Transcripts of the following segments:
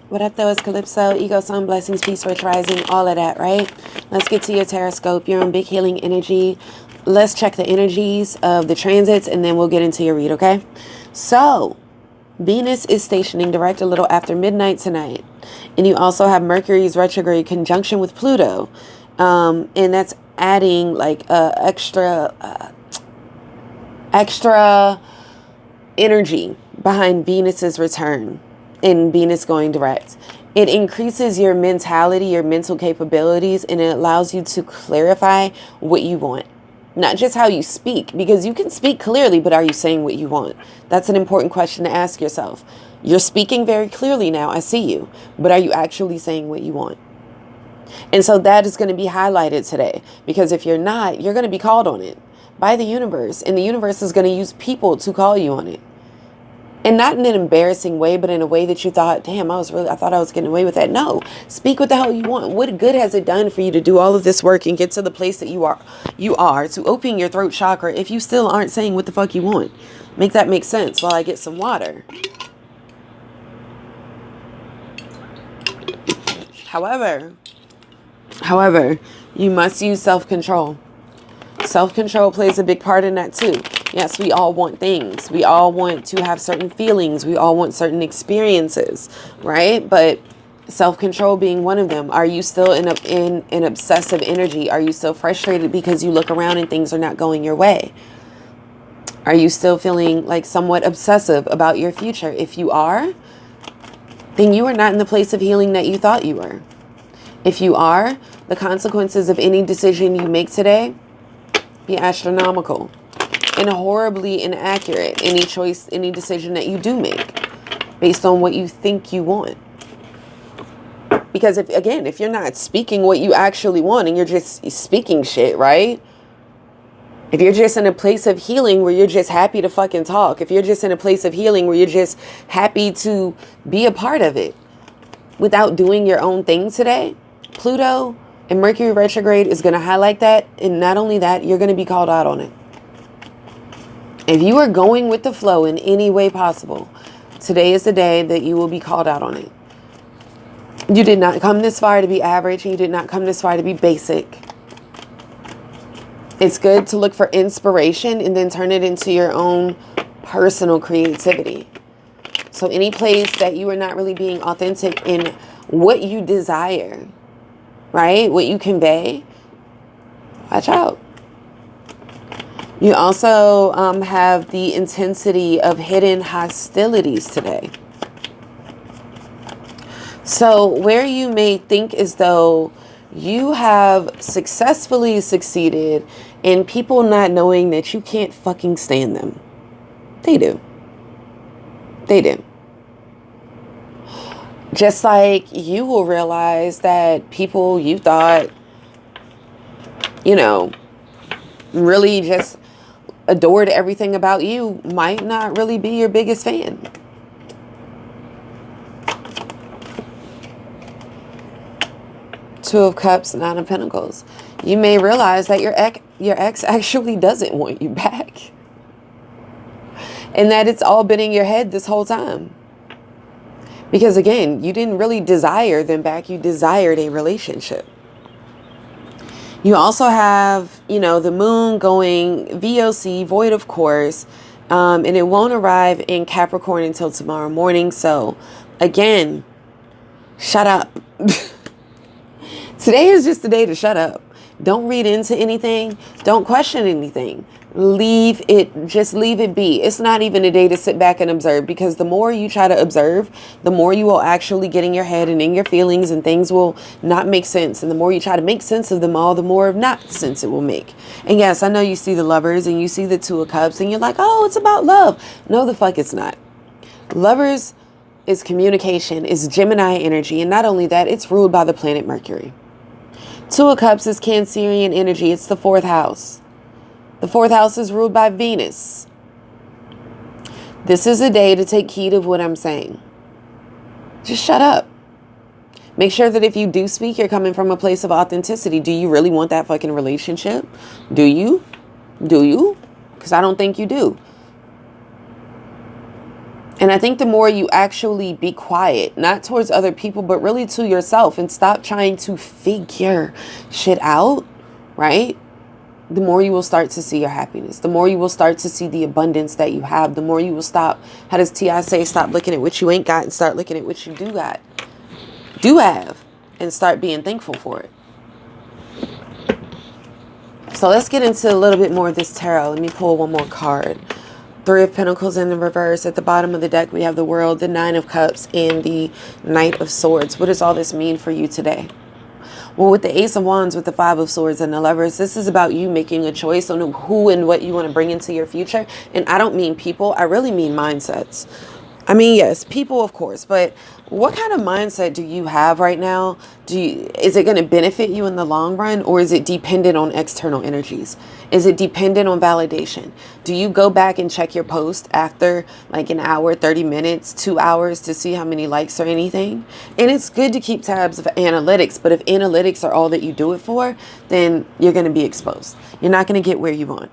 What up, though? It's Calypso, Ego, Sun, Blessings, Peace, Rich Rising, all of that, right? Let's get to your Tarotscope. You're on big healing energy. Let's check the energies of the transits, and then we'll get into your read, okay? So, Venus is stationing direct a little after midnight tonight. And you also have Mercury's retrograde conjunction with Pluto. And that's adding like extra energy behind Venus's return and Venus going direct. It increases your mentality, your mental capabilities, and it allows you to clarify what you want. Not just how you speak, because you can speak clearly, but are you saying what you want? That's an important question to ask yourself. You're speaking very clearly now, I see you, but are you actually saying what you want? And so that is going to be highlighted today, because if you're not, you're going to be called on it by the universe, and the universe is going to use people to call you on it. And not in an embarrassing way, but in a way that you thought, damn, I thought I was getting away with that. No, speak what the hell you want. What good has it done for you to do all of this work and get to the place that you are to open your throat chakra if you still aren't saying what the fuck you want? Make that make sense while I get some water. However, you must use self-control. Self-control plays a big part in that too. Yes, we all want things. We all want to have certain feelings. We all want certain experiences, right? But self-control being one of them. Are you still in an obsessive energy? Are you still frustrated because you look around and things are not going your way? Are you still feeling like somewhat obsessive about your future? If you are, then you are not in the place of healing that you thought you were. If you are, the consequences of any decision you make today be astronomical and horribly inaccurate. Any choice, any decision that you do make based on what you think you want. Because if you're not speaking what you actually want and you're just speaking shit, right? If you're just in a place of healing where you're just happy to fucking talk, if you're just in a place of healing where you're just happy to be a part of it without doing your own thing today, Pluto and Mercury retrograde is going to highlight that. And not only that, you're going to be called out on it. If you are going with the flow in any way possible, today is the day that you will be called out on it. You did not come this far to be average. And you did not come this far to be basic. It's good to look for inspiration and then turn it into your own personal creativity. So any place that you are not really being authentic in what you desire, right? What you convey, watch out. You also have the intensity of hidden hostilities today. So where you may think as though you have successfully succeeded in people not knowing that you can't fucking stand them. They do. They do. Just like you will realize that people you thought, really just adored everything about you might not really be your biggest fan. Two of Cups, Nine of Pentacles. You may realize that your ex actually doesn't want you back. And that it's all been in your head this whole time. Because again, you didn't really desire them back. You desired a relationship. You also have, the moon going VOC, void of course, and it won't arrive in Capricorn until tomorrow morning. So again, shut up. Today is just the day to shut up. Don't read into anything. Don't question anything. Just leave it be. It's not even a day to sit back and observe, because the more you try to observe, the more you will actually get in your head and in your feelings, and things will not make sense. And the more you try to make sense of them all, the more of not sense it will make. And yes, I know you see the Lovers and you see the Two of Cups and you're like, oh, it's about love. No, the fuck it's not. Lovers is communication, is Gemini energy. And not only that, it's ruled by the planet Mercury. Two of Cups is Cancerian energy. It's the fourth house. The fourth house is ruled by Venus. This is a day to take heed of what I'm saying. Just shut up. Make sure that if you do speak, you're coming from a place of authenticity. Do you really want that fucking relationship? Do you? Do you? Because I don't think you do. And I think the more you actually be quiet, not towards other people, but really to yourself, and stop trying to figure shit out, right? The more you will start to see your happiness. The more you will start to see the abundance that you have. The more you will stop, how does T.I. say, stop looking at what you ain't got and start looking at what you do have, and start being thankful for it. So let's get into a little bit more of this tarot. Let me pull one more card. Three of Pentacles in the reverse. At the bottom of the deck, we have the World, the Nine of Cups, and the Knight of Swords. What does all this mean for you today? Well, with the Ace of Wands, with the Five of Swords and the Lovers, this is about you making a choice on who and what you want to bring into your future. And I don't mean people. I really mean mindsets. I mean, yes, people, of course, but what kind of mindset do you have right now? Is it going to benefit you in the long run, or is it dependent on external energies? Is it dependent on validation? Do you go back and check your post after like an hour, 30 minutes, 2 hours to see how many likes or anything? And it's good to keep tabs of analytics, but if analytics are all that you do it for, then you're going to be exposed. You're not going to get where you want.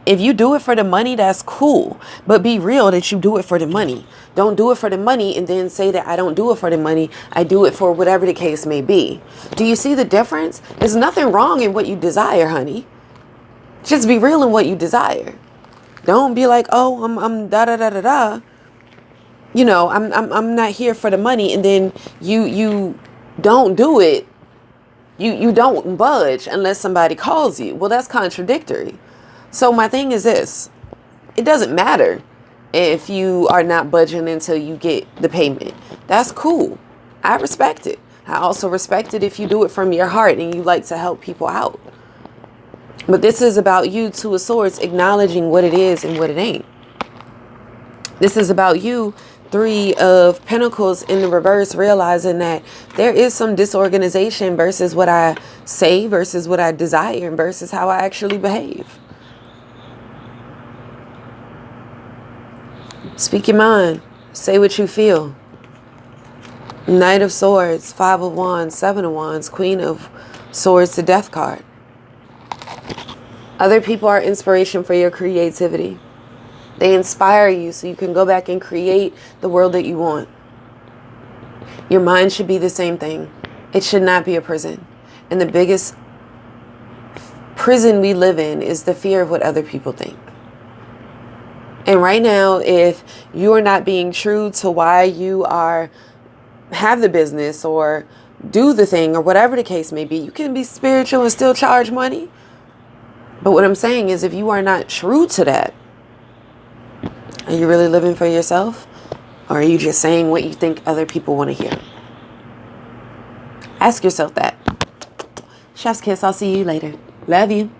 If you do it for the money, that's cool. But be real that you do it for the money. Don't do it for the money and then say that I don't do it for the money. I do it for whatever the case may be. Do you see the difference? There's nothing wrong in what you desire, honey. Just be real in what you desire. Don't be like, oh, I'm da da da da da. You know, I'm not here for the money, and then you don't do it. You don't budge unless somebody calls you. Well, that's contradictory. So my thing is this, it doesn't matter if you are not budging until you get the payment. That's cool. I respect it. I also respect it if you do it from your heart and you like to help people out. But this is about you, Two of Swords, acknowledging what it is and what it ain't. This is about you, Three of Pentacles in the reverse, realizing that there is some disorganization versus what I say, versus what I desire, and versus how I actually behave. Speak your mind. Say what you feel. Knight of Swords, Five of Wands, Seven of Wands, Queen of Swords, the Death card. Other people are inspiration for your creativity. They inspire you so you can go back and create the world that you want. Your mind should be the same thing. It should not be a prison. And the biggest prison we live in is the fear of what other people think. And right now, if you are not being true to why you have the business or do the thing or whatever the case may be, you can be spiritual and still charge money. But what I'm saying is, if you are not true to that, are you really living for yourself? Or are you just saying what you think other people want to hear? Ask yourself that. Chef's kiss. I'll see you later. Love you.